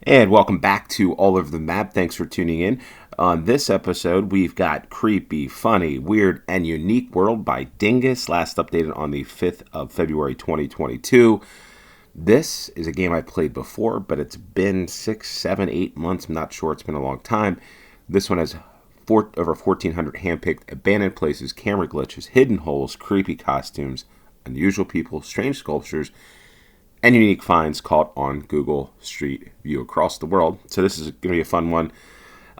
And welcome back to All Over the Map. Thanks for tuning in. On this episode, we've got Creepy, Funny, Weird, and Unique World by Dingus, last updated on the 5th of February 2022. This is a game I played before, but it's been 6, 7, 8 months. I'm not sure. It's been a long time. This one has over 1,400 handpicked abandoned places, camera glitches, hidden holes, creepy costumes, unusual people, strange sculptures, and unique finds caught on Google Street View across the world. So this is going to be a fun one.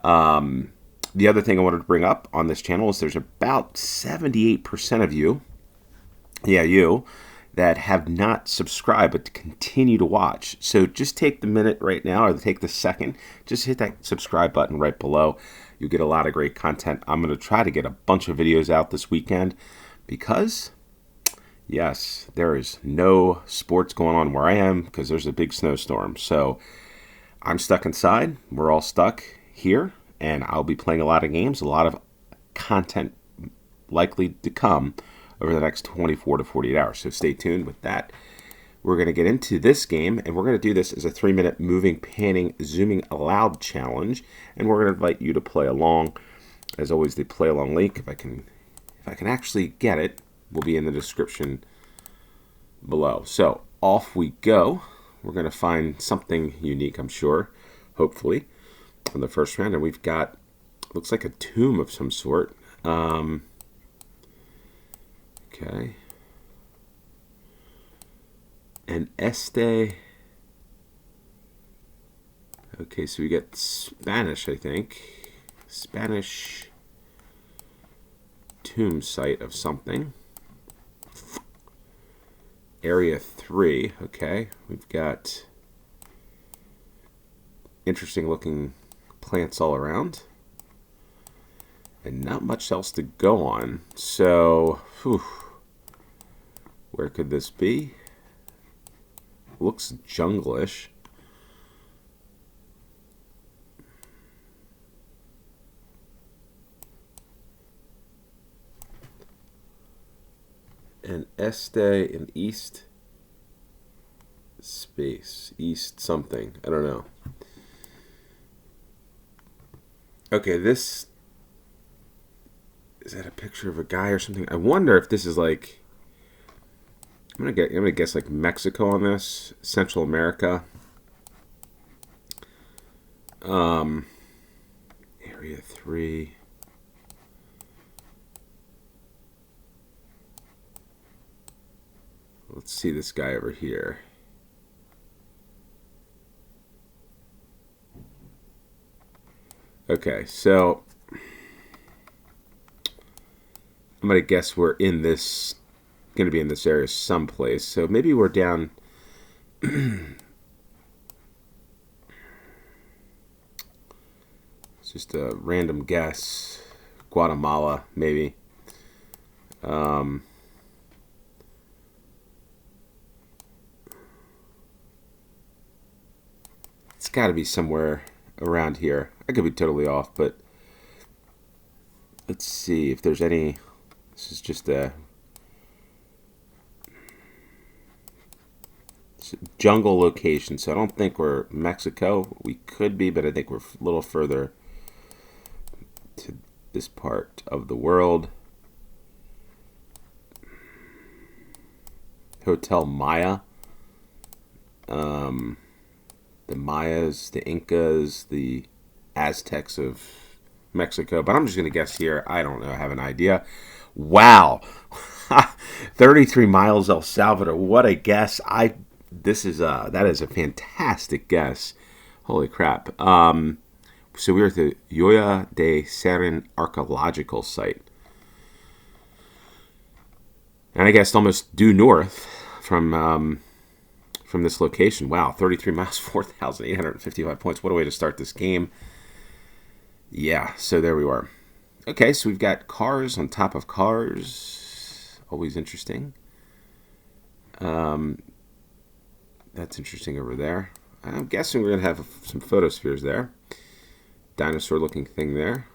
The other thing I wanted to bring up on this channel is there's about 78% of you, you, that have not subscribed but continue to watch. So just take the minute right now, or take the second, just hit that subscribe button right below. You'll get a lot of great content. I'm going to try to get a bunch of videos out this weekend because, yes, there is no sports going on where I am because there's a big snowstorm. So I'm stuck inside. We're all stuck here, and I'll be playing a lot of games, a lot of content likely to come over the next 24 to 48 hours. So stay tuned with that. We're going to get into this game, and we're going to do this as a 3-minute moving, panning, zooming aloud challenge, and we're going to invite you to play along. As always, the play along link, if I can actually get it, will be in the description below. So off we go. We're going to find something unique, I'm sure, hopefully, on the first round. And we've got, looks like a tomb of some sort. Okay. An este. Okay, so we get Spanish, I think. Spanish tomb site of something. Area 3, okay. We've got interesting looking plants all around. And not much else to go on. So, where could this be? Looks junglish. An este in east space. East something. I don't know. Okay, this... Is that a picture of a guy or something? I wonder if this is like... I'm gonna guess like Mexico on this. Central America. Area 3. Let's see this guy over here. Okay, so I'm gonna guess we're in this, gonna be in this area someplace. So maybe we're down. It's just a random guess. Guatemala, maybe. It's got to be somewhere around here. I could be totally off, but let's see if there's any. This is just a jungle location, so I don't think we're Mexico. We could be, but I think we're a little further to this part of the world. Hotel Maya. The Mayas, the Incas, the Aztecs of Mexico. But I'm just going to guess here. I don't know. I have an idea. Wow. 33 miles El Salvador. What a guess. That is a fantastic guess. Holy crap. So we're at the Joya de Seren archaeological site. And I guess almost due north from this location. Wow, 33 miles, 4,855 points. What a way to start this game. Yeah, so there we are. Okay, so we've got cars on top of cars. Always interesting. That's interesting over there. I'm guessing we're going to have some photospheres there. Dinosaur-looking thing there.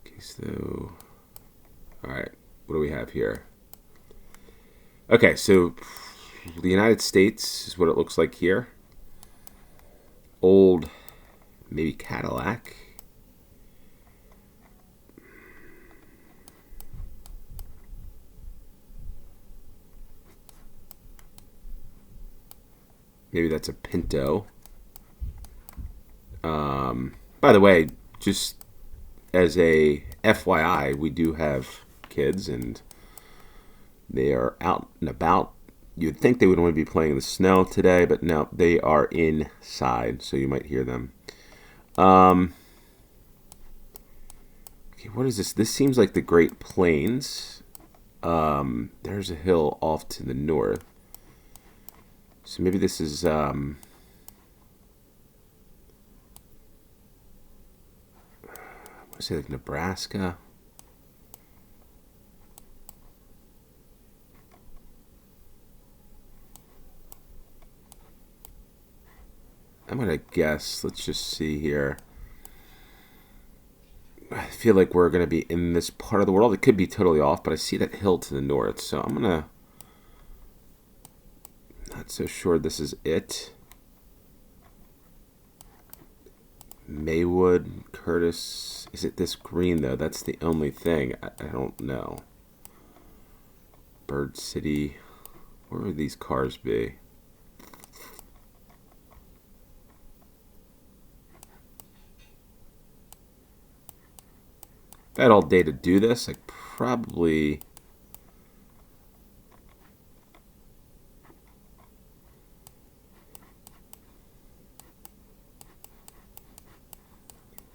Okay, so... Alright, what do we have here? Okay, so the United States is what it looks like here. Old, maybe Cadillac. Maybe that's a Pinto. By the way, just as a FYI, we do have kids and they are out and about. You'd think they would only be playing in the snow today, but no, they are inside, so you might hear them. Okay, what is this? This seems like the Great Plains. There's a hill off to the north. So maybe this is let's say like Nebraska. I'm gonna guess. Let's just see here. I feel like we're gonna be in this part of the world. It could be totally off, but I see that hill to the north, so I'm gonna. Not so sure this is it. Maywood, Curtis. Is it this green though? That's the only thing. I don't know. Bird City. Where would these cars be? If I had all day to do this, I probably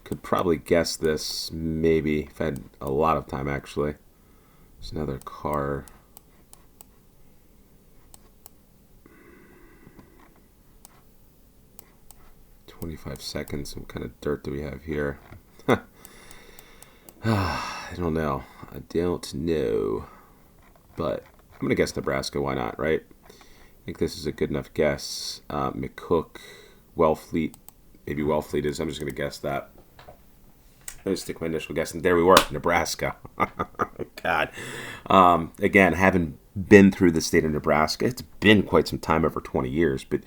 could probably guess this maybe if I had a lot of time actually. There's another car. "25 seconds. What kind of dirt do we have here?" I don't know. I don't know. But I'm going to guess Nebraska. Why not, right? I think this is a good enough guess. McCook, Wellfleet. Maybe Wellfleet is. I'm just going to guess that. I'm going to stick my initial guess. And there we were, Nebraska. God. Again, having been through the state of Nebraska, it's been quite some time, over 20 years. But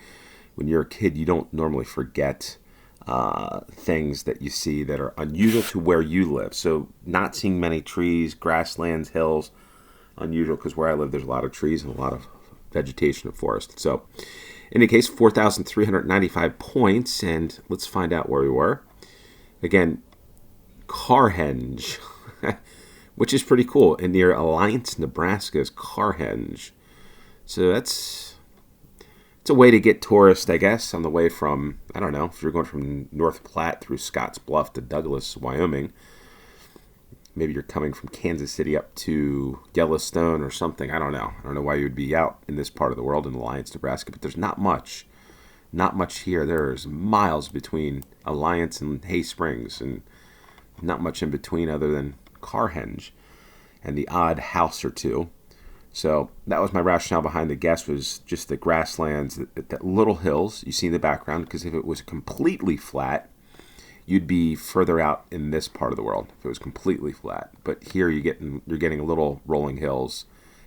when you're a kid, you don't normally forget things that you see that are unusual to where you live. So not seeing many trees, grasslands, hills, unusual because where I live there's a lot of trees and a lot of vegetation and forest. So in any case, 4,395 points, and let's find out where we were. Again, Carhenge, which is pretty cool. And near Alliance, Nebraska is Carhenge. So it's a way to get tourists, I guess, on the way from, I don't know, if you're going from North Platte through Scotts Bluff to Douglas, Wyoming. Maybe you're coming from Kansas City up to Yellowstone or something. I don't know. I don't know why you would be out in this part of the world in Alliance, Nebraska, but there's not much. Not much here. There's miles between Alliance and Hay Springs, and not much in between other than Carhenge and the odd house or two. So that was my rationale behind the guess, was just the grasslands, that little hills you see in the background, because if it was completely flat, you'd be further out in this part of the world if it was completely flat. But here you're getting little rolling hills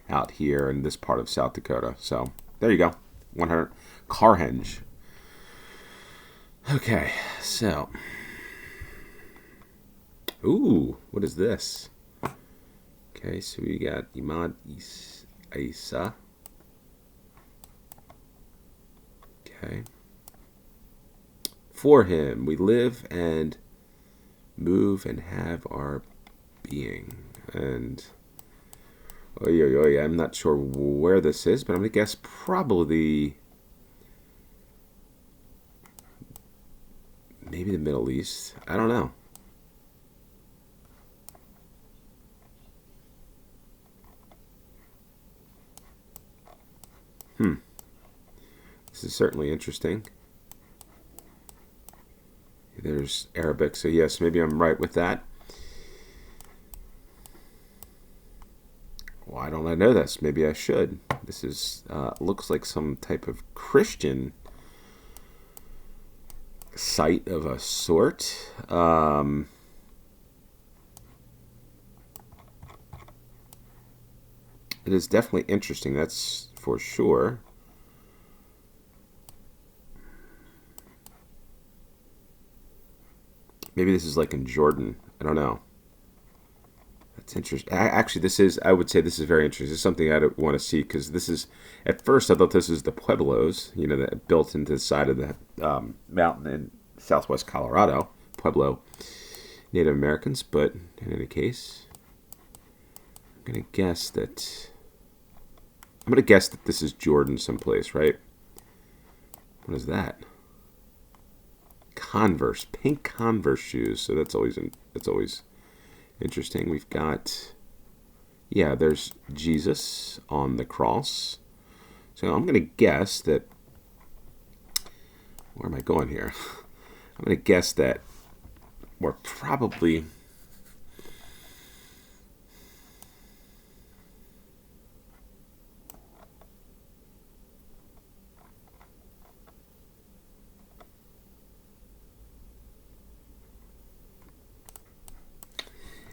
out here in this part of South Dakota. So there you go, 100 Carhenge. Okay, so ooh, what is this? Okay, so we got Imad Isa. Okay. For him, we live and move and have our being. And I'm not sure where this is, but I'm going to guess probably maybe the Middle East. I don't know. This is certainly interesting. There's Arabic, so yes, maybe I'm right with that. Why don't I know this? Maybe I should. This is looks like some type of Christian site of a sort. It is definitely interesting, that's for sure. Maybe this is like in Jordan. I don't know. That's interesting. Actually, this is, I would say this is very interesting. This is something I want to see because this is, at first I thought this was the Pueblos, that built into the side of the mountain in southwest Colorado, Pueblo Native Americans. But in any case, I'm going to guess that this is Jordan someplace, right? What is that? Converse, pink Converse shoes. So that's always interesting. We've got, yeah, there's Jesus on the cross. So I'm going to guess that, where am I going here? I'm going to guess that we're probably,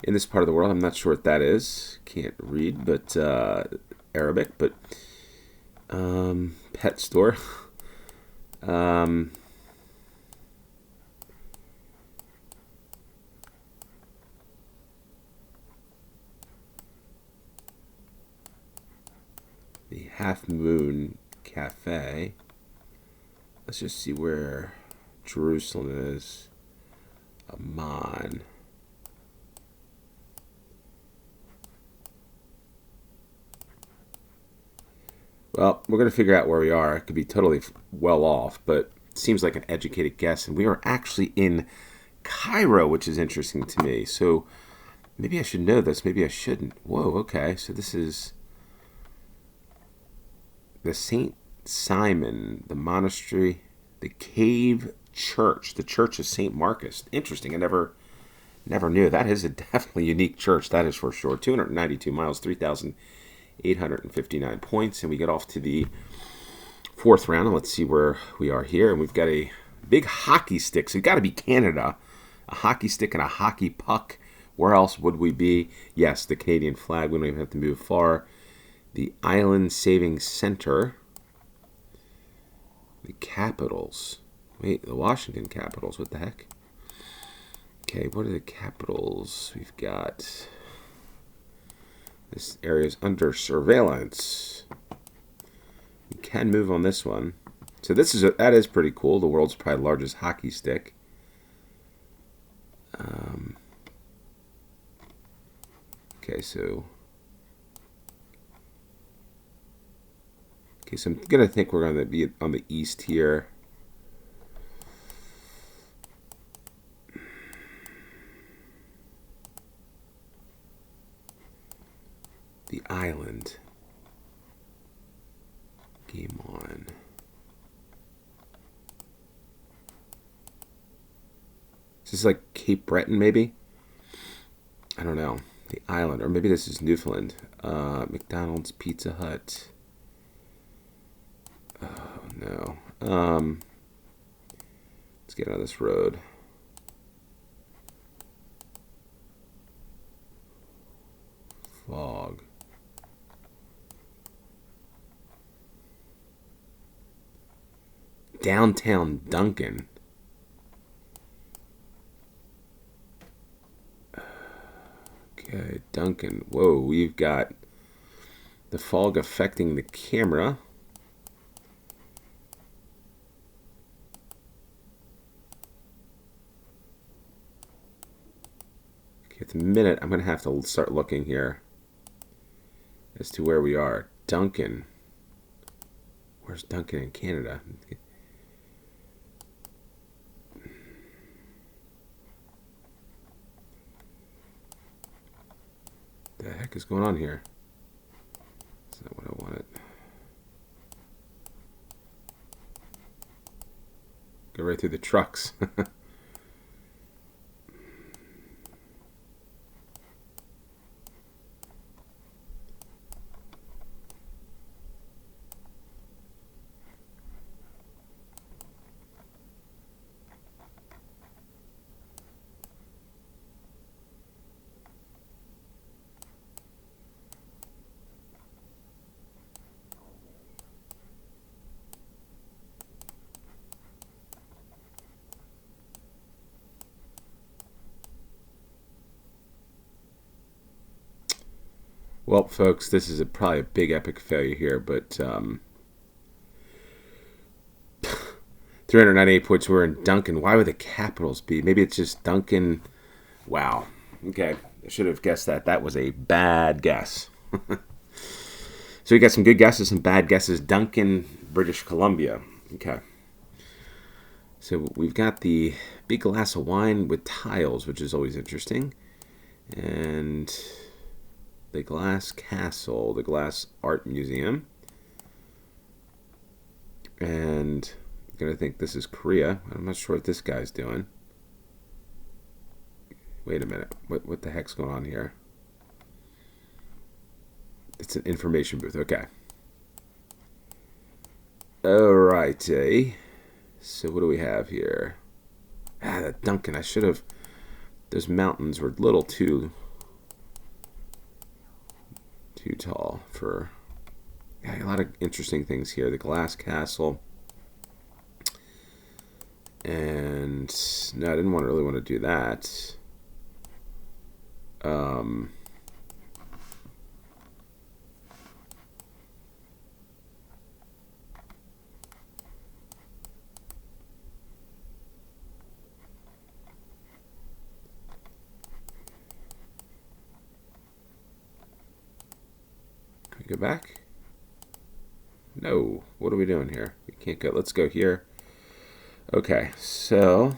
in this part of the world. I'm not sure what that is. Can't read, but Arabic. But pet store. um, the Half Moon Cafe. Let's just see where Jerusalem is. Amman. Well, we're going to figure out where we are. It could be totally well off, but it seems like an educated guess. And we are actually in Cairo, which is interesting to me. So maybe I should know this. Maybe I shouldn't. Whoa, okay. So this is the St. Simon, the monastery, the cave church, the church of St. Marcus. Interesting. I never knew. That is a definitely unique church. That is for sure. 292 miles, 3,859 points. And we get off to the fourth round. And let's see where we are here. And we've got a big hockey stick. So it's got to be Canada. A hockey stick and a hockey puck. Where else would we be? Yes, the Canadian flag. We don't even have to move far. The Island Saving Center. The Capitals. Wait, the Washington Capitals. What the heck? Okay, what are the Capitals? We've got... This area is under surveillance. We can move on this one. So that is pretty cool. The world's probably largest hockey stick. Okay, so I'm gonna think we're gonna be on the east here. The island. Game on. Is this like Cape Breton, maybe? I don't know. The island, or maybe this is Newfoundland. McDonald's, Pizza Hut. Oh no. Let's get on this road. Fog. Downtown Duncan. Okay, Duncan. Whoa, we've got the fog affecting the camera. Okay, at the minute, I'm going to have to start looking here as to where we are. Duncan. Where's Duncan in Canada? The heck is going on here? That's not what I wanted. Go right through the trucks. Well, folks, this is probably a big epic failure here, but 398 points were in Duncan. Why would the capitals be? Maybe it's just Duncan. Wow. Okay. I should have guessed that. That was a bad guess. So we got some good guesses, some bad guesses. Duncan, British Columbia. Okay. So we've got the big glass of wine with tiles, which is always interesting. And the Glass Castle, the Glass Art Museum. And I'm going to think this is Korea. I'm not sure what this guy's doing. Wait a minute. What the heck's going on here? It's an information booth. Okay. Alrighty. So what do we have here? That Duncan. I should have... Those mountains were a little too tall for... Yeah, a lot of interesting things here. The Glass Castle. And... No, I didn't really want to do that. Can we go back? No. What are we doing here? We can't go. Let's go here. Okay, so...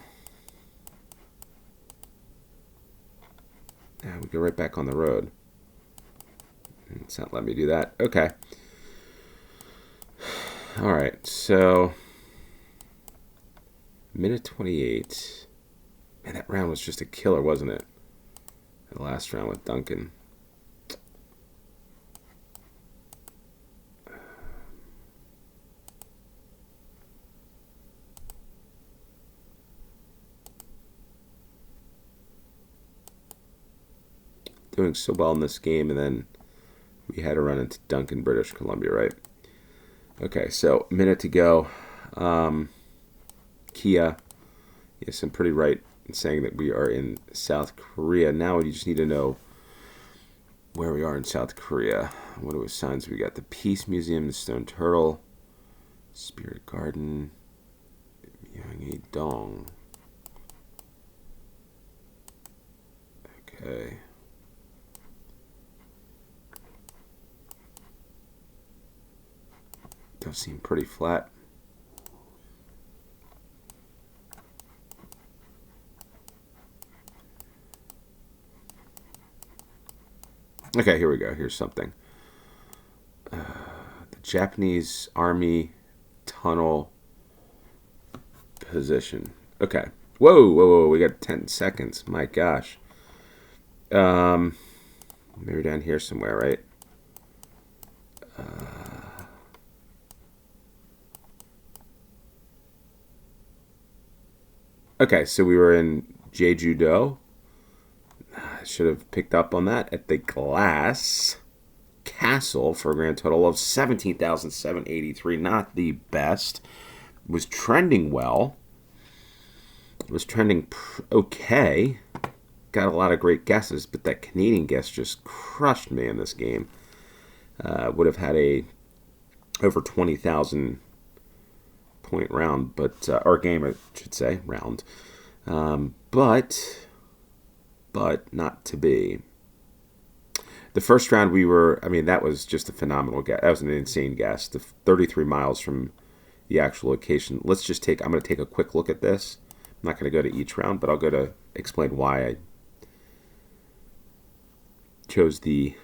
Yeah, we go right back on the road. It's not letting me do that. Okay. Alright, so... Minute 28. Man, that round was just a killer, wasn't it? The last round with Duncan. Doing so well in this game, and then we had to run into Duncan, British Columbia, right? Okay, so minute to go. Kia. Yes, I'm pretty right in saying that we are in South Korea. Now you just need to know where we are in South Korea. What are the signs we got? The Peace Museum, the Stone Turtle, Spirit Garden, Myeongdong. Okay. Does seem pretty flat. Okay, here we go. Here's something. The Japanese Army tunnel position. Okay. Whoa. We got 10 seconds. My gosh. Maybe down here somewhere, right? Okay, so we were in Jeju-do. I should have picked up on that at the Glass Castle for a grand total of 17,783. Not the best. Was trending well. Was trending okay. Got a lot of great guesses, but that Canadian guess just crushed me in this game. Would have had a over 20,000 point round, but or game, I should say, round. But not to be. The first round we were, I mean, that was just a phenomenal guess. That was an insane guess. The 33 miles from the actual location. I'm going to take a quick look at this. I'm not going to go to each round, but I'll go to explain why I chose the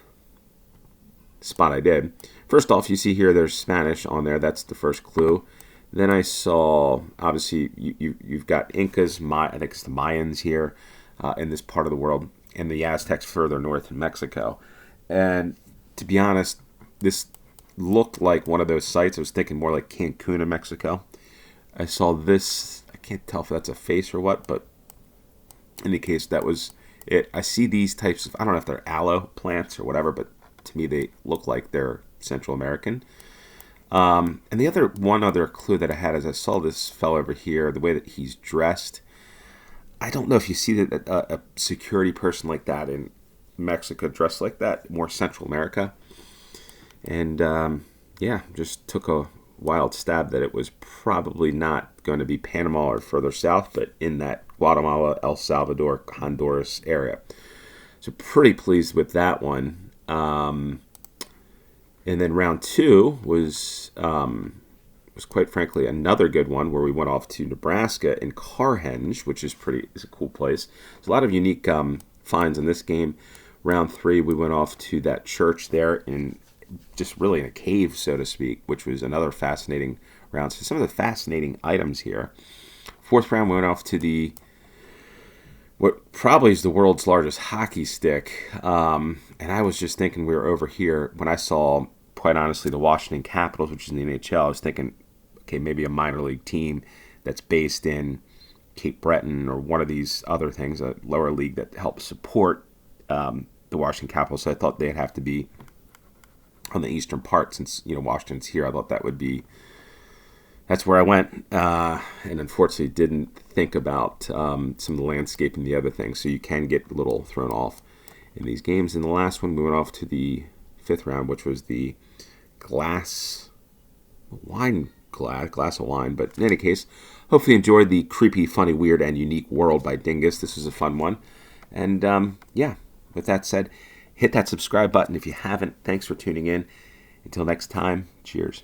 spot I did. First off, you see here there's Spanish on there. That's the first clue. Then I saw, obviously, you've got Incas, I think it's the Mayans here in this part of the world, and the Aztecs further north in Mexico. And to be honest, this looked like one of those sites. I was thinking more like Cancun in Mexico. I saw this, I can't tell if that's a face or what, but in the case that was it. I see these types of, I don't know if they're aloe plants or whatever, but to me they look like they're Central American. And the one other clue that I had is I saw this fellow over here, the way that he's dressed. I don't know if you see that a security person like that in Mexico dressed like that, more Central America. And yeah, just took a wild stab that it was probably not going to be Panama or further south, but in that Guatemala, El Salvador, Honduras area. So pretty pleased with that one. And then round two was quite frankly another good one where we went off to Nebraska in Carhenge, which is a cool place. There's a lot of unique finds in this game. Round three, we went off to that church there in just really in a cave, so to speak, which was another fascinating round. So some of the fascinating items here. Fourth round, we went off to what probably is the world's largest hockey stick. And I was just thinking we were over here when I saw, quite honestly, the Washington Capitals, which is in the NHL. I was thinking, okay, maybe a minor league team that's based in Cape Breton or one of these other things, a lower league that helps support the Washington Capitals. So I thought they'd have to be on the eastern part since, Washington's here. I thought that's where I went, and unfortunately didn't think about some of the landscape and the other things. So you can get a little thrown off in these games. And the last one, we went off to the fifth round, which was the glass of wine. But in any case, hopefully you enjoyed the creepy, funny, weird, and unique world by Dingus. This was a fun one. And yeah, with that said, hit that subscribe button if you haven't. Thanks for tuning in. Until next time, cheers.